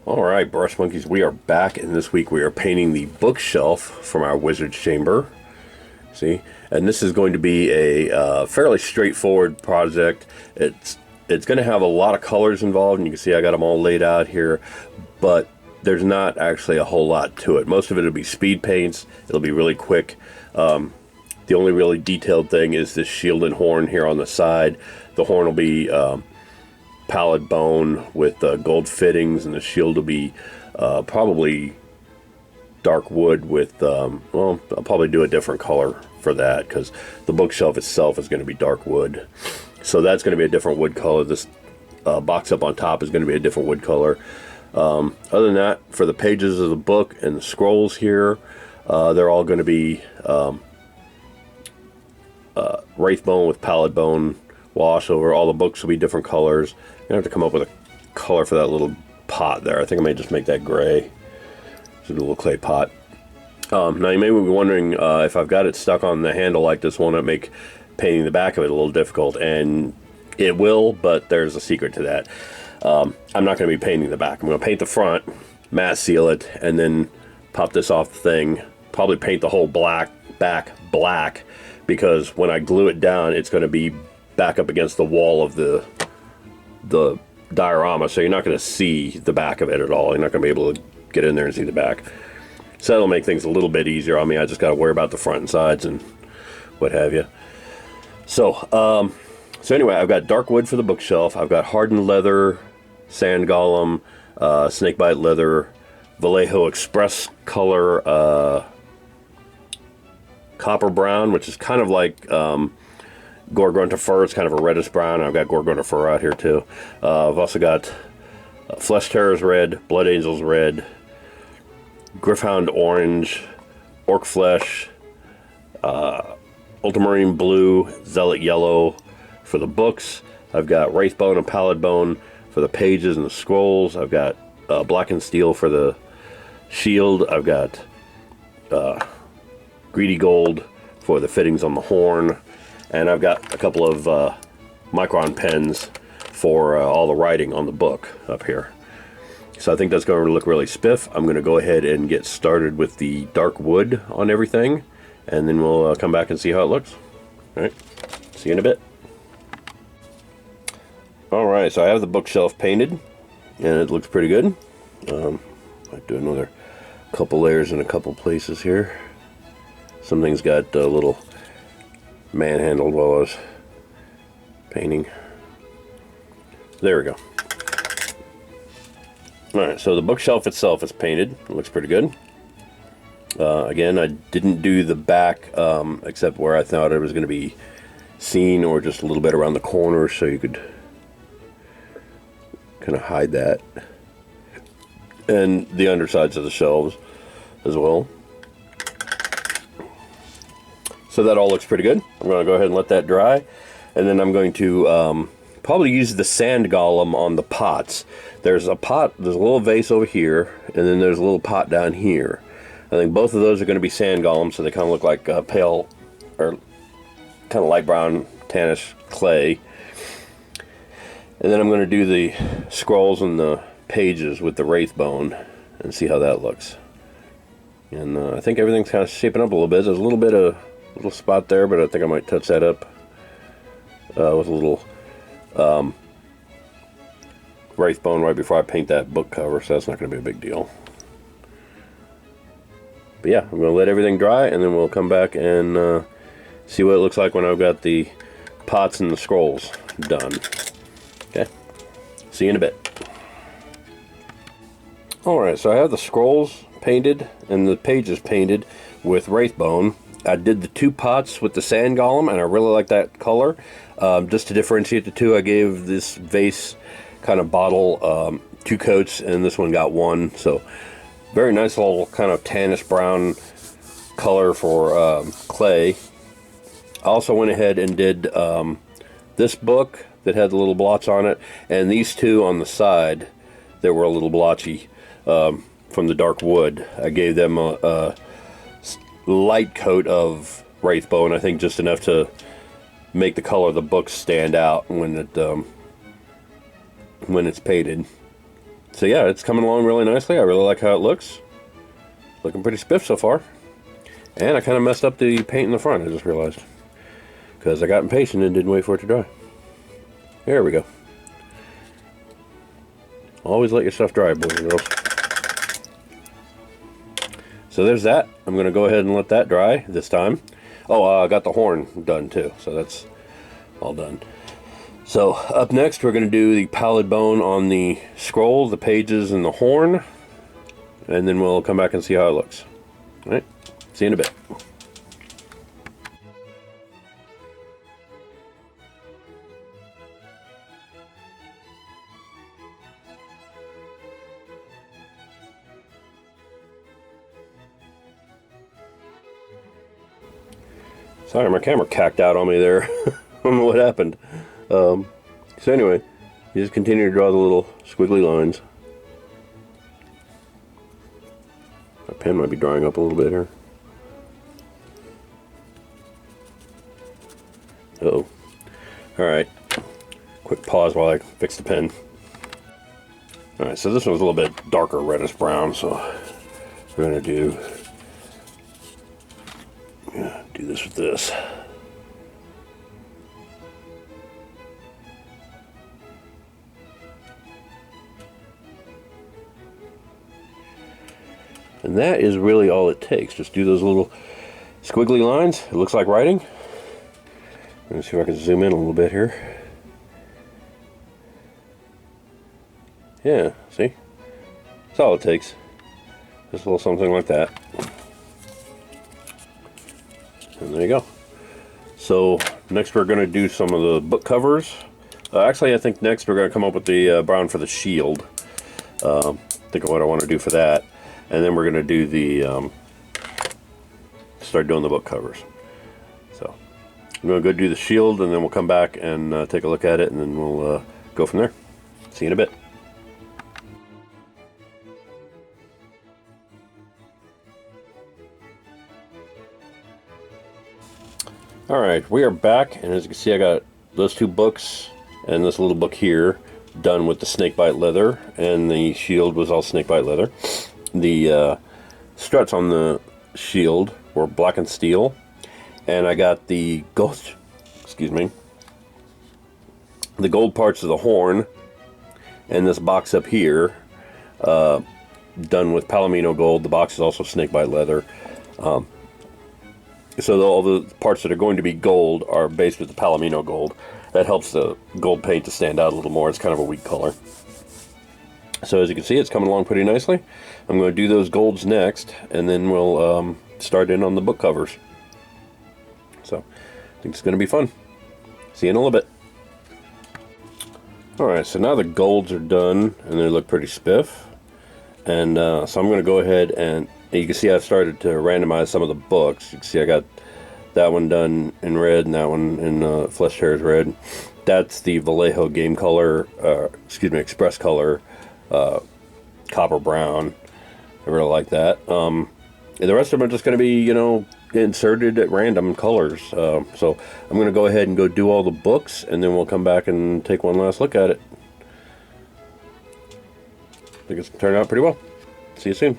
All right, Brush Monkeys, we are back, and this week we are painting the bookshelf from our Wizard's Chamber. See, and this is going to be a fairly straightforward project. It's going to have a lot of colors involved, and you can see I got them all laid out here, but there's not actually a whole lot to it. Most of it will be speed paints. It'll be really quick. The only really detailed thing is this shield and horn here on the side. The horn will be pallid bone with gold fittings, and the shield will be probably dark wood with, well, I'll probably do a different color for that because the bookshelf itself is going to be dark wood. So that's going to be a different wood color. This box up on top is going to be a different wood color. Other than that, for the pages of the book and the scrolls here, they're all going to be wraith bone with pallid bone wash over. All the books will be different colors. I'm going to have to come up with a color for that little pot there. I think I may just make that gray. Just a little clay pot. Now you may be wondering if I've got it stuck on the handle like this, won't it make painting the back of it a little difficult? And it will, but there's a secret to that. I'm not going to be painting the back. I'm going to paint the front, matte seal it, and then pop this off the thing. Probably paint the whole back black, because when I glue it down, it's going to be back up against the wall of the diorama, so you're not going to see the back of it at all. You're not going to be able to get in there and see the back. So that'll make things a little bit easier. I mean, I just got to worry about the front and sides and what have you. So anyway, I've got dark wood for the bookshelf. I've got hardened leather, sand golem, snakebite leather, Vallejo Express color, copper brown, which is kind of like Gorgonta fur. It's kind of a reddish brown. I've got Gorgonta fur out here too. I've also got Flesh Terrors red, Blood Angels red, Gryph-hound orange, Orc Flesh, Ultramarine blue, Zealot yellow for the books. I've got Wraith bone and pallid bone for the pages and the scrolls. I've got black and steel for the shield. I've got greedy gold for the fittings on the horn. And I've got a couple of micron pens for all the writing on the book up here. So I think that's going to look really spiff. I'm going to go ahead and get started with the dark wood on everything, and then we'll come back and see how it looks. All right, see you in a bit. All right, so I have the bookshelf painted, and it looks pretty good. I do another couple layers in a couple places here. Some things got a little manhandled while I was painting. There we go. Alright, so the bookshelf itself is painted. It looks pretty good. Again, I didn't do the back except where I thought it was going to be seen, or just a little bit around the corners so you could kind of hide that. And the undersides of the shelves as well. So that all looks pretty good. I'm going to go ahead and let that dry. And then I'm going to probably use the sand golem on the pots. There's a little vase over here, and then there's a little pot down here. I think both of those are going to be sand golems, so they kind of look like pale, or kind of light brown, tannish clay. And then I'm going to do the scrolls and the pages with the wraith bone and see how that looks. And I think everything's kind of shaping up a little bit. There's a little spot there, but I think I might touch that up with a little wraith bone right before I paint that book cover, so that's not going to be a big deal. But yeah, I'm going to let everything dry, and then we'll come back and see what it looks like when I've got the pots and the scrolls done. Okay, see you in a bit. Alright, so I have the scrolls painted and the pages painted with wraith bone. I did the two pots with the sand golem, and I really like that color. Just to differentiate the two, I gave this vase kind of bottle 2 coats, and this one got 1. So very nice little kind of tannish brown color for clay. I also went ahead and did this book that had the little blots on it, and these two on the side that were a little blotchy from the dark wood. I gave them a light coat of wraith bone, I think just enough to make the color of the book stand out when it's painted. So yeah, it's coming along really nicely. I really like how it looks. Looking pretty spiff so far. And I kind of messed up the paint in the front, I just realized. Because I got impatient and didn't wait for it to dry. There we go. Always let your stuff dry, boys and girls. So there's that. I'm going to go ahead and let that dry this time. Oh, I got the horn done too, so that's all done. So up next, we're going to do the pallid bone on the scroll, the pages, and the horn. And then we'll come back and see how it looks. All right, see you in a bit. Sorry, my camera cacked out on me there. I don't know what happened. So anyway, you just continue to draw the little squiggly lines. My pen might be drying up a little bit here. Uh-oh. Alright. Quick pause while I fix the pen. Alright, so this one's a little bit darker reddish brown, so we're going to do this with this. And that is really all it takes. Just do those little squiggly lines. It looks like writing. Let me see if I can zoom in a little bit here. Yeah, see? That's all it takes. Just a little something like that. And there you go. So next we're going to do some of the book covers. Actually, I think next we're going to come up with the brown for the shield. Think of what I want to do for that. And then we're going to do the, start doing the book covers. So I'm going to go do the shield, and then we'll come back and take a look at it, and then we'll go from there. See you in a bit. Alright, we are back, and as you can see, I got those two books and this little book here done with the snakebite leather, and the shield was all snakebite leather. The struts on the shield were black and steel, and I got the gold, the gold parts of the horn and this box up here done with palomino gold. The box is also snakebite leather. So all the parts that are going to be gold are based with the palomino gold. That helps the gold paint to stand out a little more. It's kind of a weak color. So as you can see, it's coming along pretty nicely. I'm going to do those golds next, and then we'll start in on the book covers. So I think it's going to be fun. See you in a little bit. Alright, so now the golds are done, and they look pretty spiff. And so I'm going to go ahead and you can see I've started to randomize some of the books. You can see I got that one done in red and that one in Flesh Tearers red. That's the Vallejo game color, express color, copper brown. I really like that. And the rest of them are just going to be, inserted at random colors. So I'm going to go ahead and go do all the books, and then we'll come back and take one last look at it. I think it's turned out pretty well. See you soon.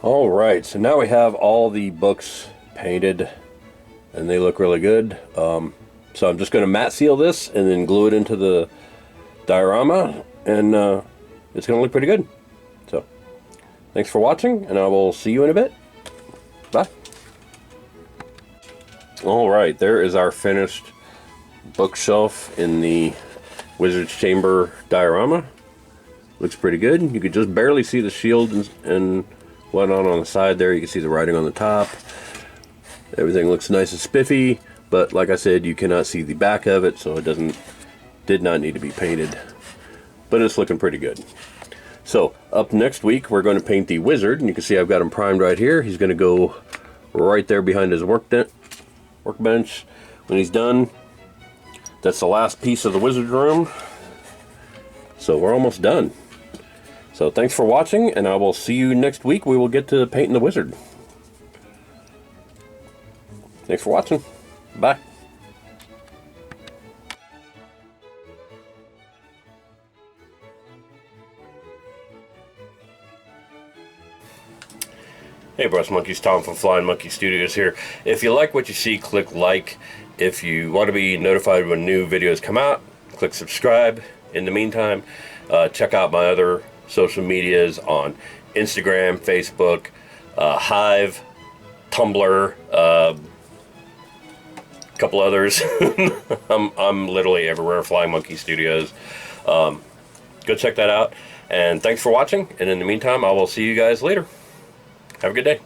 Alright, so now we have all the books painted, and they look really good. So I'm just going to matte seal this and then glue it into the diorama, and it's going to look pretty good. So thanks for watching, and I will see you in a bit. Bye. Alright, there is our finished bookshelf in the Wizard's Chamber diorama. Looks pretty good. You could just barely see the shield and whatnot on the side there. You can see the writing on the top. Everything looks nice and spiffy, but like I said, you cannot see the back of it, so it did not need to be painted. But it's looking pretty good. So up next week, we're going to paint the wizard, and you can see I've got him primed right here. He's going to go right there behind his workbench. When he's done, that's the last piece of the wizard room. So we're almost done. So thanks for watching, and I will see you next week. We will get to painting the wizard. Thanks for watching. Bye. Breast Monkeys, Tom from Flying Monkey Studios here. If you like what you see, click like. If you want to be notified when new videos come out, click subscribe. In the meantime, check out my other social medias on Instagram, Facebook, Hive, Tumblr, a couple others. I'm literally everywhere, Flying Monkey Studios. Go check that out. And thanks for watching. And in the meantime, I will see you guys later. Have a good day.